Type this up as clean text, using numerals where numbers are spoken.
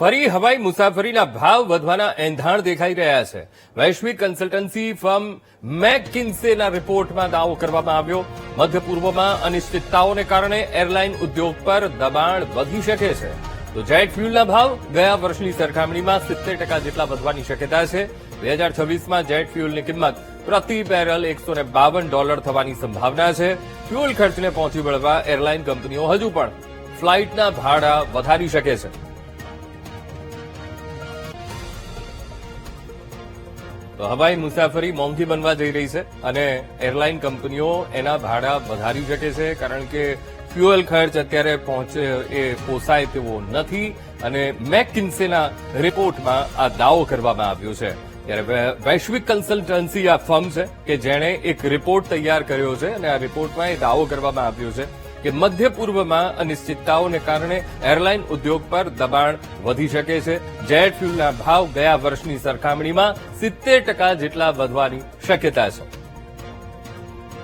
ફરી હવાઈ મુસાફરીના ભાવ વધવાના એંધાણ દેખાઈ રહ્યા છે. વૈશ્વિક કન્સલ્ટન્સી ફર્મ મેકકિન્સેના રિપોર્ટમાં દાવો કરવામાં આવ્યો. મધ્ય પૂર્વમાં અનિશ્ચિતતાઓને કારણે એરલાઇન ઉદ્યોગ પર દબાણ વધી શકે છે. તો જેટ ફ્યુલના ભાવ ગયા વર્ષની સરખામણીમાં 70% જેટલા વધવાની શક્યતા છે. 2026માં જેટ ફ્યુલની કિંમત પ્રતિ બેરલ $152 થવાની સંભાવના છે. ફ્યુલ ખર્ચને પહોંચી વળવા એરલાઇન કંપનીઓ હજુ પણ ફ્લાઇટના ભાડા વધારી શકે છે. તો હવાઈ મુસાફરી મોંઘી બનવા જઈ રહી છે અને એરલાઇન કંપનીઓ એના ભાડા વધારી શકે છે, કારણ કે ફ્યુઅલ ખર્ચ અત્યારે પહોંચે એ પોસાય તેવો નથી. અને મેકકિન્સેના રિપોર્ટમાં આ દાવો કરવામાં આવ્યો છે. ત્યારે વૈશ્વિક કન્સલ્ટન્સી આ ફર્મ છે કે જેણે એક રિપોર્ટ તૈયાર કર્યો છે અને આ રિપોર્ટમાં એ દાવો કરવામાં આવ્યો છે કે મધ્ય પૂર્વમાં અનિશ્ચિતતાઓને કારણે એરલાઇન ઉદ્યોગ પર દબાણ વધી શકે છે. જેટ ફ્યુલના ભાવ ગયા વર્ષની સરખામણીમાં 70% જેટલા વધવાની શક્યતા છે.